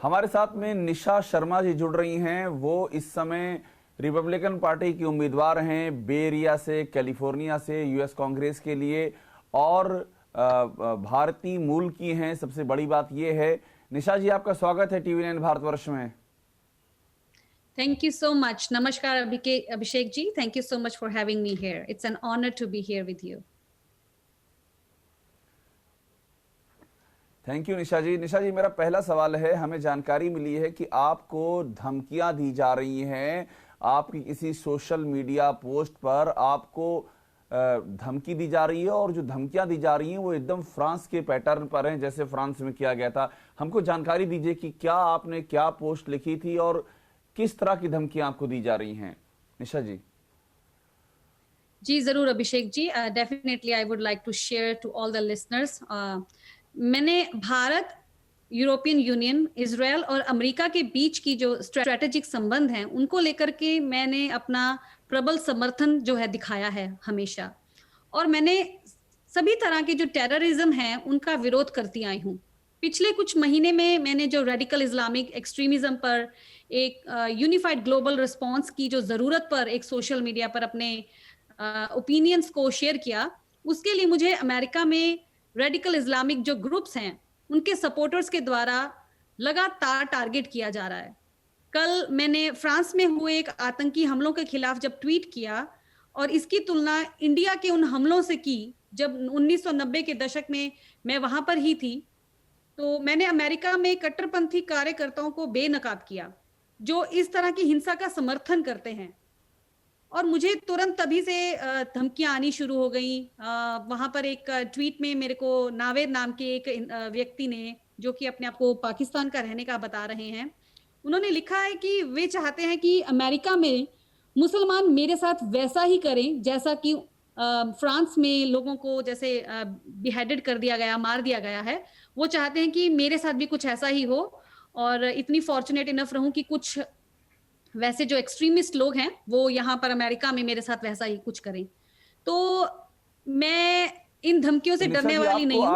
हमारे साथ में निशा शर्मा जी जुड़ रही हैं। वो इस समय रिपब्लिकन पार्टी की उम्मीदवार हैं, बे एरिया से, कैलिफोर्निया से, यूएस कांग्रेस के लिए, और भारतीय मूल की हैं। सबसे बड़ी बात यह है। निशा जी, आपका स्वागत है टीवी 9 भारतवर्ष में। Thank you so much. Namaskar, Abhishek ji. Thank you so much for having me here. It's an honor to be here with you. Thank you Nisha ji. Nisha ji, मेरा पहला सवाल है, हमें जानकारी मिली है कि आपको धमकियां दी जा रही हैं। आपकी किसी सोशल मीडिया पोस्ट पर आपको धमकी दी जा रही है, और जो धमकियां दी जा रही हैं वो एकदम फ्रांस के पैटर्न पर हैं, जैसे फ्रांस में किया गया था। हमको जानकारी दीजिए कि क्या आपने क्या पोस्ट लिखी थी और किस तरह की धमकियां आपको दी जा रही हैं। निशा जी। जी जरूर Abhishek ji, definitely I would like to share to all the listeners. मैंने भारत, यूरोपियन यूनियन, इजराइल और अमेरिका के बीच की जो स्ट्रेटेजिक संबंध हैं उनको लेकर के मैंने अपना प्रबल समर्थन जो है दिखाया है हमेशा। और मैंने सभी तरह के जो टेररिज्म है उनका विरोध करती आई हूँ। पिछले कुछ महीने में मैंने जो रेडिकल इस्लामिक एक्सट्रीमिज्म पर एक यूनिफाइड ग्लोबल रिस्पांस की जो जरूरत पर एक सोशल मीडिया पर अपने ओपिनियंस को शेयर किया, उसके लिए मुझे अमेरिका में रेडिकल इस्लामिक जो ग्रुप्स हैं उनके सपोर्टर्स के द्वारा लगातार टारगेट किया जा रहा है। कल मैंने फ्रांस में हुए एक आतंकी हमलों के खिलाफ जब ट्वीट किया और इसकी तुलना इंडिया के उन हमलों से की जब 1990 के दशक में मैं वहां पर ही थी, तो मैंने अमेरिका में कट्टरपंथी कार्यकर्ताओं को बेनकाब किया जो इस तरह की हिंसा का समर्थन करते हैं। और मुझे तुरंत तभी से धमकियां आनी शुरू हो गई। वहां पर एक ट्वीट में मेरे को नावेद नाम के एक व्यक्ति ने, जो कि अपने आप को पाकिस्तान का रहने का बता रहे हैं, उन्होंने लिखा है कि वे चाहते हैं कि अमेरिका में मुसलमान मेरे साथ वैसा ही करें जैसा कि फ्रांस में लोगों को जैसे बिहेडेड कर दिया गया, मार दिया गया है। वो चाहते हैं कि मेरे साथ भी कुछ ऐसा ही हो, और इतनी फॉर्चुनेट इनफ रहूं कि कुछ वैसे जो एक्सट्रीमिस्ट लोग हैं वो यहाँ पर अमेरिका में मेरे साथ वैसा ही कुछ करें। तो मैं इन धमकियों से डरने वाली नहीं हूं।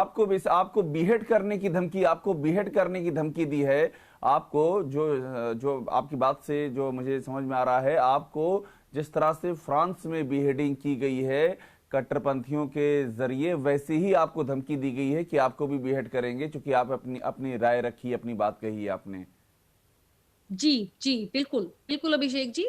आपको बीहेड करने की धमकी, आपको बीहेड करने की धमकी दी है आपको। जो आपकी बात से जो मुझे समझ में आ रहा है, आपको जिस तरह से फ्रांस में बीहेडिंग की गई है कट्टरपंथियों के जरिए, वैसे ही आपको धमकी दी गई है कि आपको भी बीहेड करेंगे, क्योंकि आप अपनी राय रखी, अपनी बात कही आपने। जी जी, बिल्कुल बिल्कुल अभिषेक जी,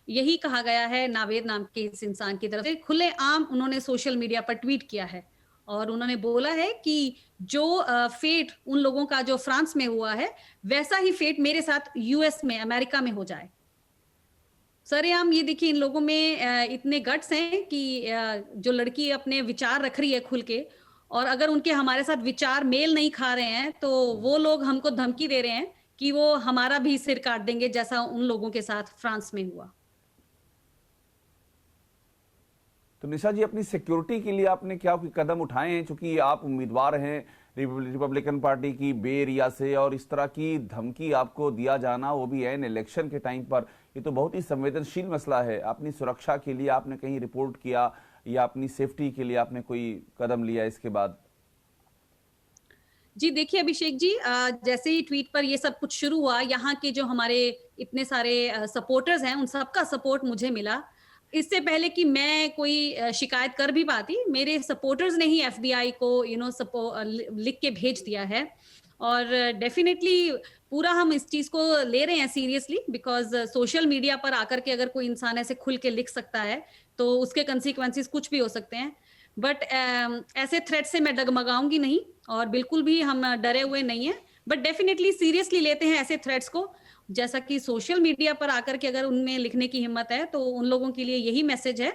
यही कहा गया है नावेद नाम के इस इंसान की तरफ से। खुलेआम उन्होंने सोशल मीडिया पर ट्वीट किया है और उन्होंने बोला है कि जो फेट उन लोगों का जो फ्रांस में हुआ है वैसा ही फेट मेरे साथ यूएस में, अमेरिका में हो जाए। सरेआम ये देखिए, इन लोगों में इतने गट्स हैं कि जो लड़की अपने विचार रख रही है खुल के, और अगर उनके हमारे साथ विचार मेल नहीं खा रहे हैं तो वो लोग हमको धमकी दे रहे हैं कि वो हमारा भी सिर काट देंगे, जैसा उन लोगों के साथ फ्रांस में हुआ। तो निशा जी, अपनी सिक्योरिटी के लिए आपने क्या कदम उठाए हैं, चूंकि आप उम्मीदवार हैं रिपब्लिकन पार्टी की बे एरिया से, और इस तरह की धमकी आपको दिया जाना, वो भी एन इलेक्शन के टाइम पर, ये तो बहुत ही संवेदनशील मसला है। अपनी सुरक्षा के लिए आपने कहीं रिपोर्ट किया या अपनी सेफ्टी के लिए आपने कोई कदम लिया इसके बाद? जी देखिए अभिषेक जी, जैसे ही ट्वीट पर ये सब कुछ शुरू हुआ, यहाँ के जो हमारे इतने सारे सपोर्टर्स हैं उन सबका सपोर्ट मुझे मिला। इससे पहले कि मैं कोई शिकायत कर भी पाती, मेरे सपोर्टर्स ने ही एफबीआई को लिख के भेज दिया है। और डेफिनेटली पूरा हम इस चीज को ले रहे हैं सीरियसली, बिकॉज सोशल मीडिया पर आकर के अगर कोई इंसान ऐसे खुल के लिख सकता है तो उसके कंसिक्वेंसेस कुछ भी हो सकते हैं। बट ऐसे थ्रेट से मैं डगमगाऊंगी नहीं, और बिल्कुल भी हम डरे हुए नहीं हैं, बट डेफिनेटली सीरियसली लेते हैं ऐसे थ्रेट्स को। जैसा कि सोशल मीडिया पर आकर के अगर उनमें लिखने की हिम्मत है तो उन लोगों के लिए यही मैसेज है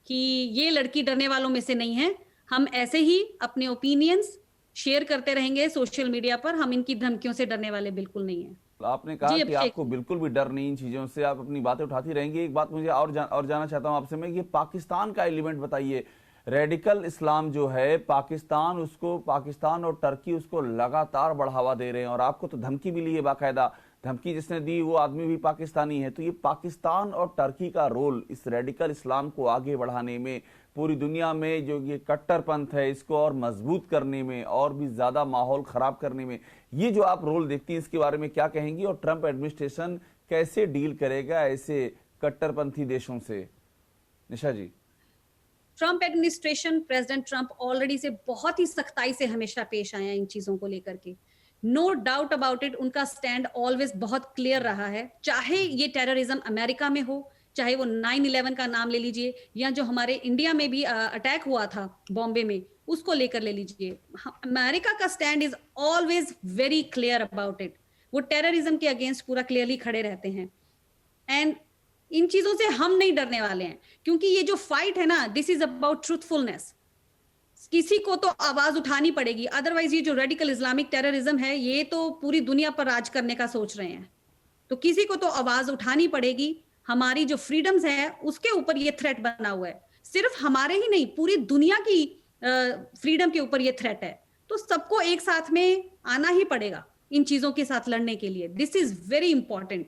कि ये लड़की डरने वालों में से नहीं है। हम ऐसे ही अपने ओपिनियंस शेयर करते रहेंगे सोशल मीडिया पर, हम इनकी धमकियों से डरने वाले बिल्कुल नहीं है। आपने कहा कि आपको बिल्कुल भी डर नहीं इन चीजों से, आप अपनी बातें उठाती रहेंगी। एक बात मुझे और जानना चाहता हूं आपसे मैं, ये पाकिस्तान का एलिमेंट बताइए। रेडिकल इस्लाम जो है पाकिस्तान और टर्की उसको लगातार बढ़ावा दे रहे हैं, और आपको तो धमकी मिली है बाकायदा। धमकी जिसने दी वो आदमी भी पाकिस्तानी है। तो ये पाकिस्तान और टर्की का रोल इस रेडिकल इस्लाम को आगे बढ़ाने में, पूरी दुनिया में जो ये कट्टरपंथ है इसको और मजबूत करने में, और भी ज्यादा माहौल खराब करने में, ये जो आप रोल देखती हैं इसके बारे में क्या कहेंगी? और ट्रंप एडमिनिस्ट्रेशन कैसे डील करेगा ऐसे कट्टरपंथी देशों से? Nisha ji. Trump administration, president Trump already से बहुत ही सख्ताई से हमेशा पेश आए हैं इन चीजों को लेकर के। नो डाउट अबाउट इट, उनका स्टैंड ऑलवेज बहुत क्लियर रहा है। चाहे ये टेररिज्म अमेरिका में हो, चाहे वो 9/11 का नाम ले लीजिए, या जो हमारे इंडिया में भी अटैक हुआ था बॉम्बे में, उसको लेकर ले लीजिए। अमेरिका का stand is always very clear about it. वो टेररिज्म के अगेंस्ट पूरा क्लियरली खड़े रहते हैं। एंड इन चीजों से हम नहीं डरने वाले हैं, क्योंकि ये जो फाइट है ना, दिस इज अबाउट ट्रूथफुलनेस। किसी को तो आवाज उठानी पड़ेगी, अदरवाइज ये जो रेडिकल इस्लामिक टेररिज्म है ये तो पूरी दुनिया पर राज करने का सोच रहे हैं। तो किसी को तो आवाज उठानी पड़ेगी। हमारी जो फ्रीडम्स है उसके ऊपर ये थ्रेट बना हुआ है। सिर्फ हमारे ही नहीं, पूरी दुनिया की फ्रीडम के ऊपर ये थ्रेट है। तो सबको एक साथ में आना ही पड़ेगा इन चीजों के साथ लड़ने के लिए। This is very important.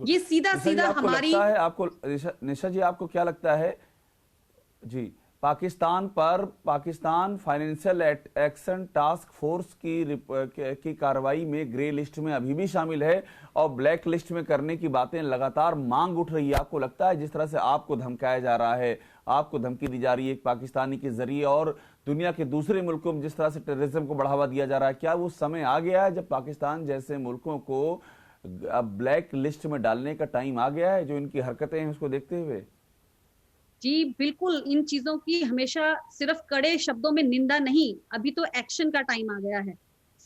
ये सीधा सीधा हमारी आपको निशा जी आपको क्या लगता है जी, Pakistan financial action task force की कार्रवाई में ग्रे लिस्ट में अभी भी शामिल है और ब्लैक लिस्ट में करने की बातें लगातार मांग उठ रही है? आपको लगता है जिस तरह से आपको धमकाया जा रहा है, आपको धमकी दी जा रही है एक पाकिस्तानी के जरिए, और दुनिया के दूसरे मुल्कों में जिस तरह से टेररिज्म को बढ़ावा दिया जा रहा है, क्या वो समय आ गया है जब पाकिस्तान जैसे मुल्कों को अब ब्लैक लिस्ट में डालने का टाइम आ गया है, जो इनकी हरकतें हैं उसको देखते हुए? जी बिल्कुल, इन चीजों की हमेशा सिर्फ कड़े शब्दों में निंदा नहीं, अभी तो एक्शन का टाइम आ गया है।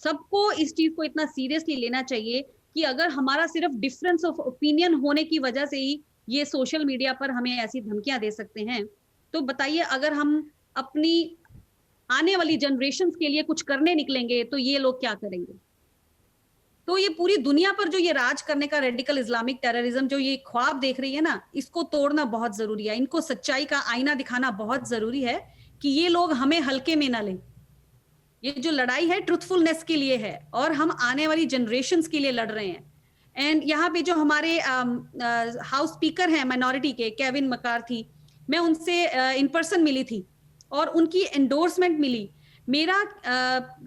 सबको इस चीज को इतना सीरियसली लेना चाहिए कि अगर हमारा सिर्फ डिफरेंस ऑफ ओपिनियन होने की वजह से ही ये सोशल मीडिया पर हमें ऐसी धमकियां दे सकते हैं, तो बताइए अगर हम अपनी आने वाली जनरेशंस के लिए कुछ करने निकलेंगे तो ये लोग क्या करेंगे? तो ये पूरी दुनिया पर जो ये राज करने का रेडिकल इस्लामिक टेररिज्म जो ये ख्वाब देख रही है ना, इसको तोड़ना बहुत जरूरी है। इनको सच्चाई का आईना दिखाना बहुत जरूरी है कि ये लोग हमें हल्के में ना लें। ये जो लड़ाई है ट्रुथफुलनेस के लिए है और हम आने वाली जनरेशंस के लिए लड़ रहे हैं। एंड यहाँ पे जो हमारे हाउस स्पीकर हैं माइनॉरिटी के, केविन मकार्थी, मैं उनसे इन पर्सन मिली थी और उनकी एंडोर्समेंट मिली। मेरा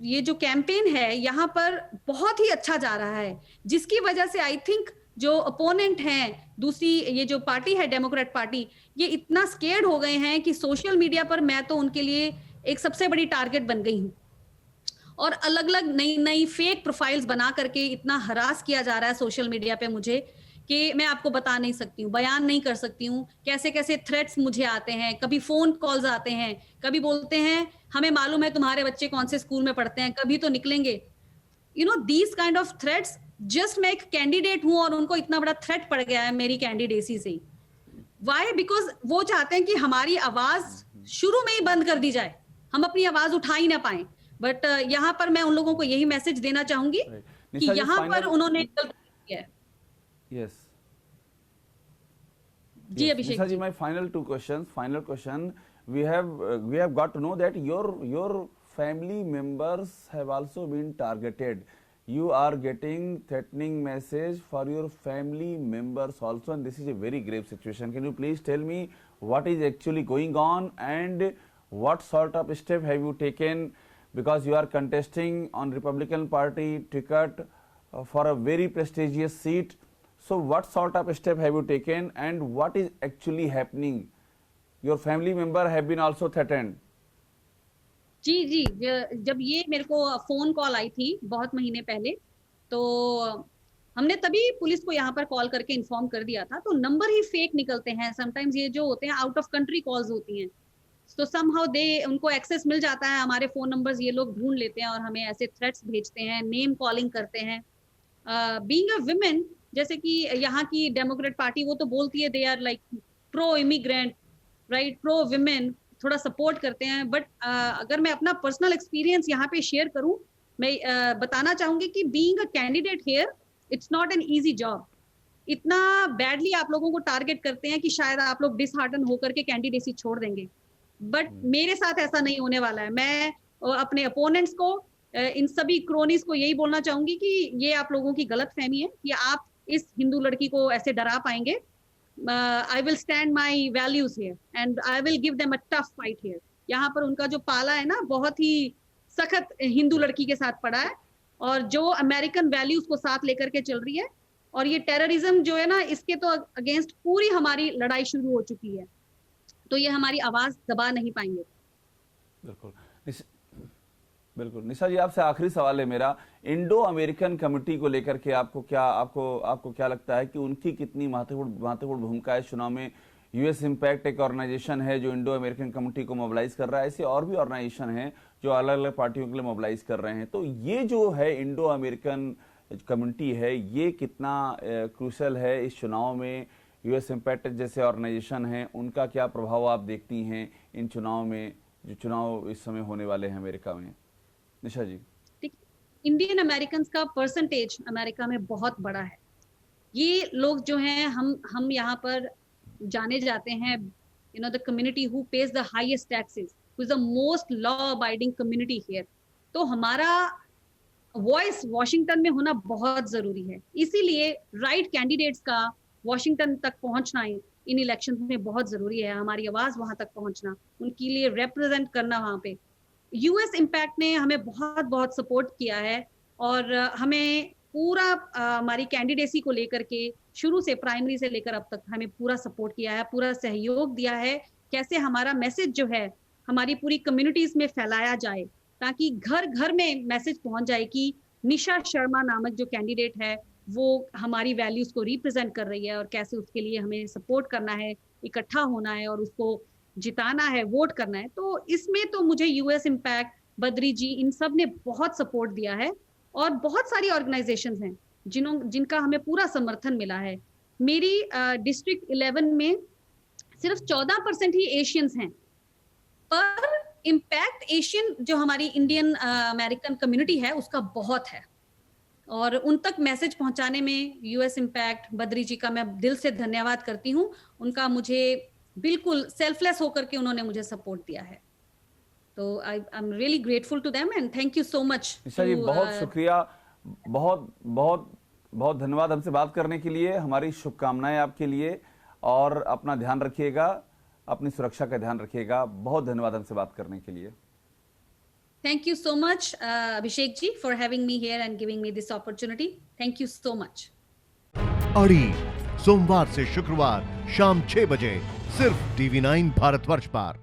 ये जो कैंपेन है यहाँ पर बहुत ही अच्छा जा रहा है, जिसकी वजह से आई थिंक जो अपोनेंट हैं, दूसरी ये जो पार्टी है डेमोक्रेट पार्टी, ये इतना स्केर्ड हो गए हैं कि सोशल मीडिया पर मैं तो उनके लिए एक सबसे बड़ी टारगेट बन गई हूँ। और अलग अलग नई नई फेक प्रोफाइल्स बना करके इतना हरास किया जा रहा है सोशल मीडिया पे मुझे कि मैं आपको बता नहीं सकती हूँ, बयान नहीं कर सकती हूँ। कैसे कैसे थ्रेट्स मुझे आते हैं, कभी फोन कॉल्स आते हैं, कभी बोलते हैं हमें मालूम है तुम्हारे बच्चे कौन से स्कूल में पढ़ते हैं, कभी तो निकलेंगे। You know these kind of threats. Just मैं एक कैंडिडेट हूं और उनको इतना बड़ा थ्रेट पड़ गया है मेरी कैंडिडेसी से। वाई? बिकॉज वो चाहते हैं कि हमारी आवाज शुरू में ही बंद कर दी जाए, हम अपनी आवाज उठा ही ना पाए। बट यहाँ पर मैं उन लोगों को यही मैसेज देना चाहूंगी कि यहाँ पर उन्होंने गलत किया है। Yes. Ji Abhishek Nisha ji, my final two questions. Final question. We have got to know that your family members have also been targeted. You are getting threatening message for your family members also, and this is a very grave situation. Can you please tell me what is actually going on and what sort of step have you taken, because you are contesting on Republican Party ticket for a very prestigious seat. So what sort of step have you taken and what is actually happening? Your family member have been also threatened. जी जी, जब ये मेरे को phone call आई थी बहुत महीने पहले, तो हमने तभी पुलिस को यहाँ पर कॉल करके इन्फॉर्म कर दिया था। तो नंबर ही फेक निकलते हैं समटाइम्स, ये जो होते हैं आउट ऑफ कंट्री कॉल्स होती हैं। तो समहाउ उनको एक्सेस मिल जाता है, हमारे फोन नंबर्स ये लोग ढूंढ लेते हैं और हमें ऐसे थ्रेट्स भेजते हैं, नेम कॉलिंग करते हैं। बीइंग अ वुमेन, जैसे कि यहाँ की डेमोक्रेट पार्टी वो तो बोलती है they are like pro immigrant, right, pro women, थोड़ा सपोर्ट करते हैं। बट अगर मैं अपना पर्सनल एक्सपीरियंस यहाँ पे शेयर करूं, मैं बताना चाहूंगी कि being a candidate here it's not an easy job. इतना बैडली आप लोगों को टारगेट करते हैं कि शायद आप लोग डिसहार्टन होकर के कैंडिडेसी छोड़ देंगे। बट मेरे साथ ऐसा नहीं होने वाला है। मैं अपने अपोनेंट्स को, इन सभी क्रोनीज को यही बोलना चाहूंगी कि ये आप लोगों की गलत फहमी है कि आप इस हिंदू लड़की को ऐसे डरा पाएंगे। I will stand my values here and I will give them a tough fight here. यहाँ पर उनका जो पाला है ना, बहुत ही सख्त हिंदू लड़की के साथ पड़ा है, और जो अमेरिकन वैल्यूज को साथ लेकर के चल रही है, और ये टेररिज्म जो है ना, इसके तो अगेंस्ट पूरी हमारी लड़ाई शुरू हो चुकी है, तो ये हमारी आवाज दबा नहीं पाएंगे। बिल्कुल बिल्कुल। निशा जी, आपसे आखिरी सवाल है मेरा, इंडो अमेरिकन कमेटी को लेकर के आपको क्या लगता है कि उनकी कितनी महत्वपूर्ण भूमिका है चुनाव में? यूएस इम्पैक्ट एक ऑर्गेनाइजेशन है जो इंडो अमेरिकन कमेटी को मोबिलाइज कर रहा है, ऐसे और भी ऑर्गेनाइजेशन हैं जो अलग अलग पार्टियों के लिए मोबिलाइज कर रहे हैं, तो ये जो है इंडो अमेरिकन कम्युनिटी है, ये कितना क्रूशल है इस चुनाव में? यूएस इम्पैक्ट जैसे ऑर्गेनाइजेशन हैं, उनका क्या प्रभाव आप देखती हैं इन चुनाव में, जो चुनाव इस समय होने वाले हैं अमेरिका में? निशा जी। इंडियन अमेरिकन का परसेंटेज अमेरिका में बहुत बड़ा है। ये लोग जो हैं, हम यहाँ पर जाने जाते हैं, you know, the community who page the highest taxes, who is the most law abiding community here. तो हमारा वॉइस वॉशिंगटन में होना बहुत जरूरी है, इसीलिए राइट कैंडिडेट्स का वॉशिंगटन तक पहुंचना इन इलेक्शन में बहुत जरूरी है। हमारी आवाज वहां तक पहुंचना, उनके लिए रिप्रेजेंट करना वहां पे। यूएस इम्पैक्ट ने हमें बहुत बहुत सपोर्ट किया है, और हमें पूरा हमारी कैंडिडेसी को लेकर के शुरू से, प्राइमरी से लेकर अब तक हमें पूरा सपोर्ट किया है, पूरा सहयोग दिया है, कैसे हमारा मैसेज जो है हमारी पूरी कम्युनिटीज में फैलाया जाए, ताकि घर घर में मैसेज पहुंच जाए कि निशा शर्मा नामक जो कैंडिडेट है वो हमारी वैल्यूज को रिप्रेजेंट कर रही है, और कैसे उसके लिए हमें सपोर्ट करना है, इकट्ठा होना है और उसको जिताना है, वोट करना है। तो इसमें तो मुझे यूएस इम्पैक्ट, बद्री जी, इन सब ने बहुत सपोर्ट दिया है, और बहुत सारी ऑर्गेनाइजेशंस हैं जिनका हमें पूरा समर्थन मिला है। मेरी डिस्ट्रिक्ट 11 में सिर्फ 14% ही एशियंस हैं, पर इम्पैक्ट एशियन जो हमारी इंडियन अमेरिकन कम्युनिटी है उसका बहुत है, और उन तक मैसेज पहुंचाने में यूएस इम्पैक्ट, बद्री जी का मैं दिल से धन्यवाद करती हूँ। उनका मुझे बिल्कुल सेल्फलेस होकर के उन्होंने मुझे सपोर्ट दिया है, तो I am really grateful to them and thank you so much. Nisha ji, बहुत शुक्रिया, बहुत बहुत बहुत धन्यवाद हमसे बात करने के लिए। हमारी शुभकामनाएं आपके लिए, और अपना ध्यान रखिएगा, अपनी सुरक्षा का ध्यान रखिएगा। बहुत धन्यवाद हमसे बात करने के लिए। Thank you so much, Abhishek ji, for having me here and giving me this opportunity. Thank you so much. अड़ी सोमवार से शुक्रवार शाम 6 बजे सिर्फ TV9 भारतवर्ष पर।